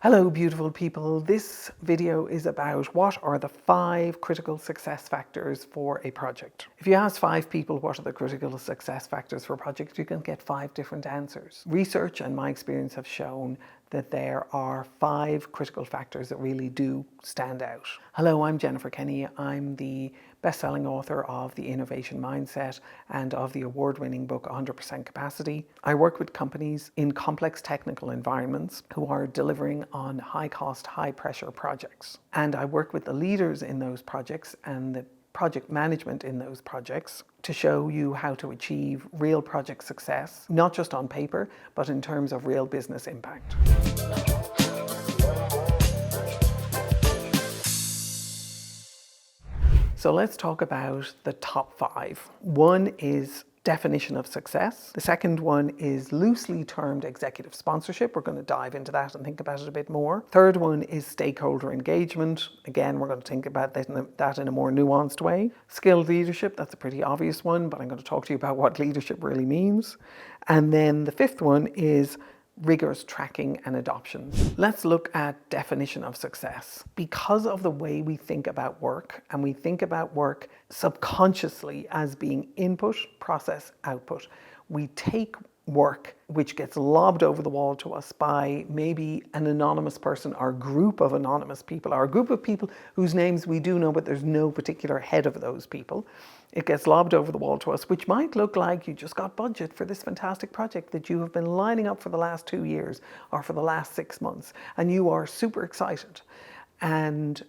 Hello beautiful people, this video is about what are the 5 critical success factors for a project. If you ask 5 people what are the critical success factors for a project, you can get 5 different answers. Research and my experience have shown that there are 5 critical factors that really do stand out. Hello, I'm Jennifer Kenny. I'm the best-selling author of The Innovation Mindset and of the award-winning book 100% Capacity. I work with companies in complex technical environments who are delivering on high-cost, high-pressure projects. And I work with the leaders in those projects and the project management in those projects to show you how to achieve real project success, not just on paper, but in terms of real business impact. So let's talk about the top 5. One is definition of success. The second one is loosely termed executive sponsorship. We're going to dive into that and think about it a bit more. Third one is stakeholder engagement. Again, we're going to think about that in a more nuanced way. Skilled leadership, that's a pretty obvious one, but I'm going to talk to you about what leadership really means. And then the fifth one is rigorous tracking and adoption. Let's look at definition of success. Because of the way we think about work, and we think about work subconsciously as being input, process, output, we take work which gets lobbed over the wall to us by maybe an anonymous person or group of anonymous people or a group of people whose names we do know but there's no particular head of those people. It gets lobbed over the wall to us, which might look like you just got budget for this fantastic project that you have been lining up for the last 2 years or for the last 6 months, and you are super excited. And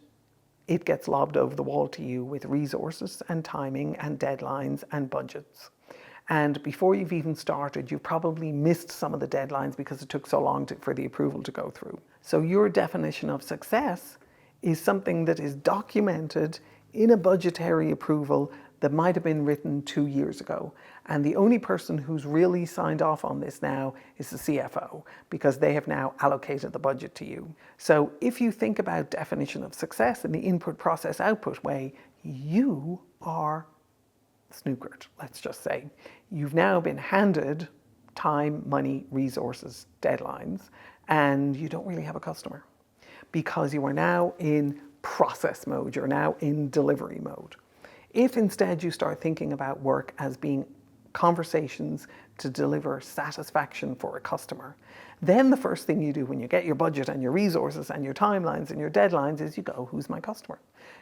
it gets lobbed over the wall to you with resources and timing and deadlines and budgets. And before you've even started, you've probably missed some of the deadlines because it took so long for the approval to go through. So your definition of success is something that is documented in a budgetary approval that might have been written 2 years ago. And the only person who's really signed off on this now is the CFO, because they have now allocated the budget to you. So if you think about definition of success in the input, process, output way, you are snookered, let's just say. You've now been handed time, money, resources, deadlines, and you don't really have a customer because you are now in process mode, you're now in delivery mode. If instead you start thinking about work as being conversations to deliver satisfaction for a customer, then the first thing you do when you get your budget and your resources and your timelines and your deadlines is you go, who's my customer?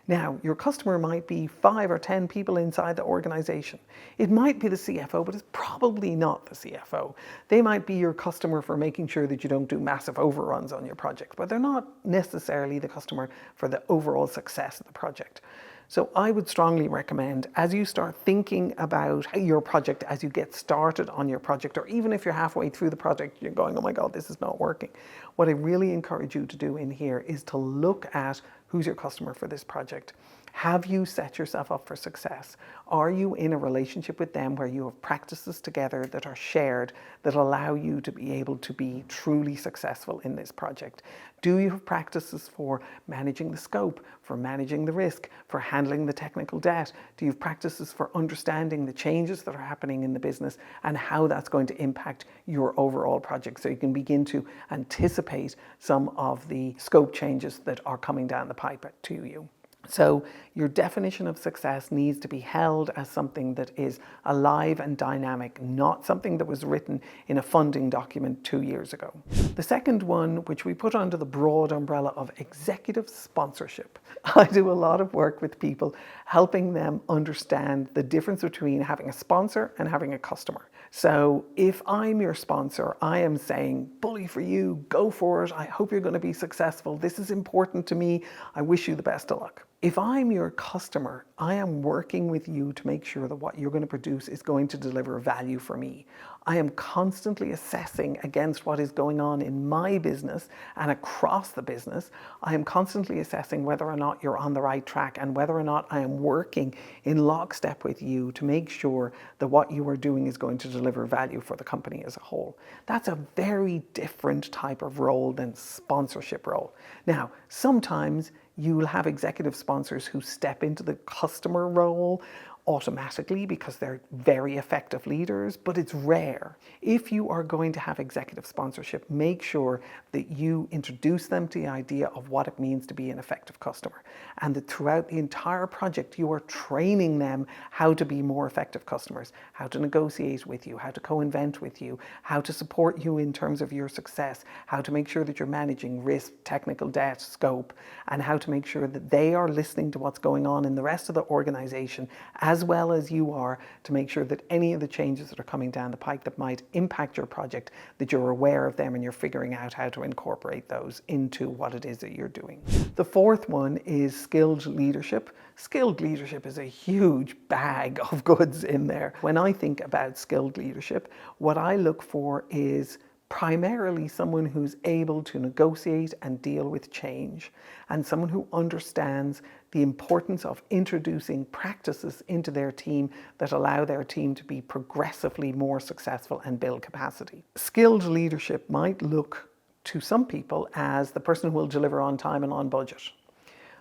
Now, your customer might be 5 or 10 people inside the organization. It might be the CFO, but it's probably not the CFO. They might be your customer for making sure that you don't do massive overruns on your project, but they're not necessarily the customer for the overall success of the project. So I would strongly recommend, as you start thinking about your project, as you get started on your project, or even if you're halfway through the project, you're going, oh my God, this is not working. What I really encourage you to do in here is to look at who's your customer for this project. Have you set yourself up for success? Are you in a relationship with them where you have practices together that are shared that allow you to be able to be truly successful in this project? Do you have practices for managing the scope, for managing the risk, for handling the technical debt? Do you have practices for understanding the changes that are happening in the business and how that's going to impact your overall project, so you can begin to anticipate some of the scope changes that are coming down the pipe to you? So your definition of success needs to be held as something that is alive and dynamic, not something that was written in a funding document 2 years ago. The second one, which we put under the broad umbrella of executive sponsorship. I do a lot of work with people, helping them understand the difference between having a sponsor and having a customer. So if I'm your sponsor, I am saying, bully for you, go for it. I hope you're going to be successful. This is important to me. I wish you the best of luck. If I'm your customer, I am working with you to make sure that what you're going to produce is going to deliver value for me. I am constantly assessing against what is going on in my business and across the business. I am constantly assessing whether or not you're on the right track and whether or not I am working in lockstep with you to make sure that what you are doing is going to deliver value for the company as a whole. That's a very different type of role than sponsorship role. Now, sometimes you'll have executive sponsors who step into the customer role automatically because they're very effective leaders, but it's rare. If you are going to have executive sponsorship, make sure that you introduce them to the idea of what it means to be an effective customer, and that throughout the entire project you are training them how to be more effective customers, how to negotiate with you, how to co-invent with you, how to support you in terms of your success, how to make sure that you're managing risk, technical debt, scope, and how to make sure that they are listening to what's going on in the rest of the organization as well as you are, to make sure that any of the changes that are coming down the pike that might impact your project, that you're aware of them and you're figuring out how to incorporate those into what it is that you're doing. The fourth one is skilled leadership. Skilled leadership is a huge bag of goods in there. When I think about skilled leadership, what I look for is primarily someone who's able to negotiate and deal with change, and someone who understands the importance of introducing practices into their team that allow their team to be progressively more successful and build capacity. Skilled leadership might look to some people as the person who will deliver on time and on budget,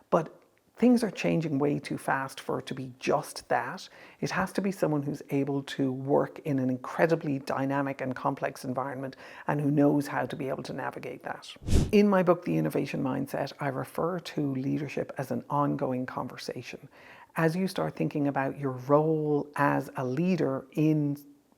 but things are changing way too fast for it to be just that. It has to be someone who's able to work in an incredibly dynamic and complex environment and who knows how to be able to navigate that. In my book, The Innovation Mindset, I refer to leadership as an ongoing conversation. As you start thinking about your role as a leader in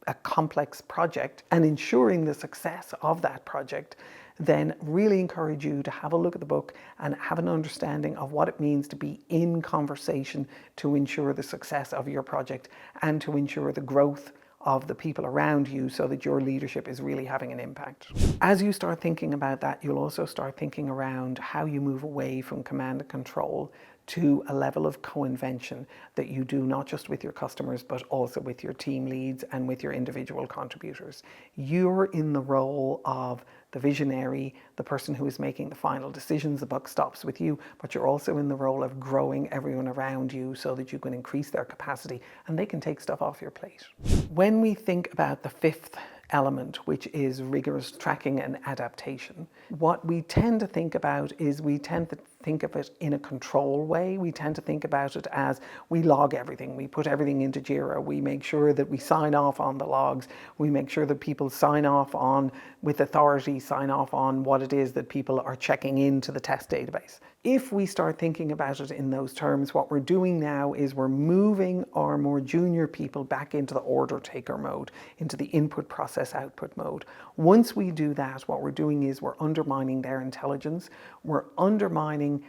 a complex project and ensuring the success of that project, then really encourage you to have a look at the book and have an understanding of what it means to be in conversation to ensure the success of your project and to ensure the growth of the people around you so that your leadership is really having an impact. As you start thinking about that, you'll also start thinking around how you move away from command and control to a level of co-invention that you do not just with your customers, but also with your team leads and with your individual contributors. You're in the role of the visionary, the person who is making the final decisions. The buck stops with you, but you're also in the role of growing everyone around you so that you can increase their capacity and they can take stuff off your plate. When we think about the fifth element, which is rigorous tracking and adaptation, what we tend to think about is we tend to think of it in a control way. We tend to think about it as we log everything, we put everything into Jira, we make sure that we sign off on the logs, we make sure that people sign off on, with authority, sign off on what it is that people are checking into the test database. If we start thinking about it in those terms, what we're doing now is we're moving our more junior people back into the order taker mode, into the input process output mode. Once we do that, what we're doing is we're undermining their intelligence, we're undermining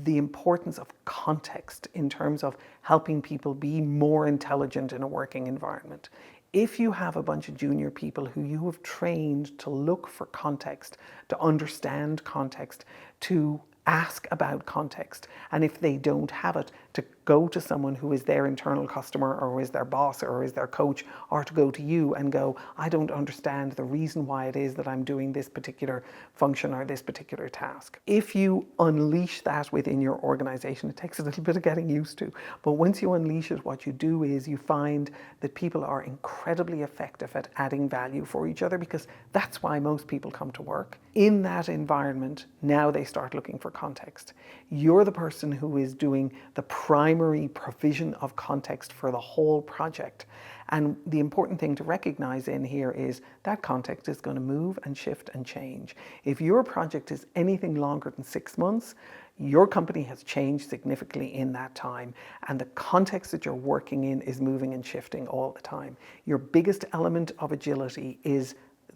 the importance of context in terms of helping people be more intelligent in a working environment. If you have a bunch of junior people who you have trained to look for context, to understand context, to ask about context, and if they don't have it, to go to someone who is their internal customer or who is their boss or is their coach, or to go to you and go, I don't understand the reason why it is that I'm doing this particular function or this particular task. If you unleash that within your organization, it takes a little bit of getting used to, but once you unleash it, what you do is you find that people are incredibly effective at adding value for each other, because that's why most people come to work. In that environment, now they start looking for context. You're the person who is doing the primary provision of context for the whole project. And the important thing to recognize in here is that context is going to move and shift and change. If your project is anything longer than 6 months, your company has changed significantly in that time, and the context that you're working in is moving and shifting all the time. Your biggest element of agility is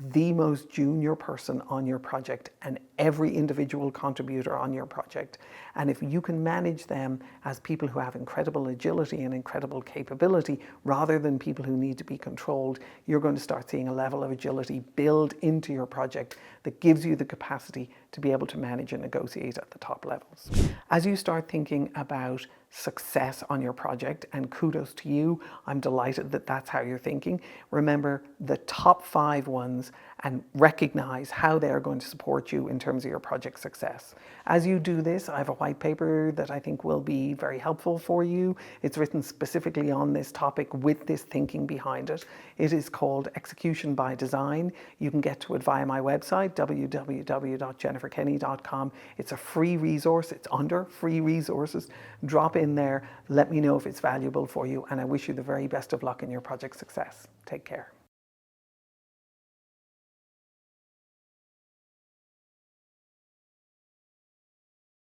the most junior person on your project and every individual contributor on your project. And if you can manage them as people who have incredible agility and incredible capability rather than people who need to be controlled, you're going to start seeing a level of agility build into your project that gives you the capacity to be able to manage and negotiate at the top levels. As you start thinking about success on your project, and kudos to you, I'm delighted that that's how you're thinking. Remember, the top 5 ones and recognize how they are going to support you in terms of your project success. As you do this, I have a white paper that I think will be very helpful for you. It's written specifically on this topic with this thinking behind it. It is called Execution by Design. You can get to it via my website, www.jenniferkenny.com. It's a free resource. It's under free resources. Drop in there. Let me know if it's valuable for you, and I wish you the very best of luck in your project success. Take care.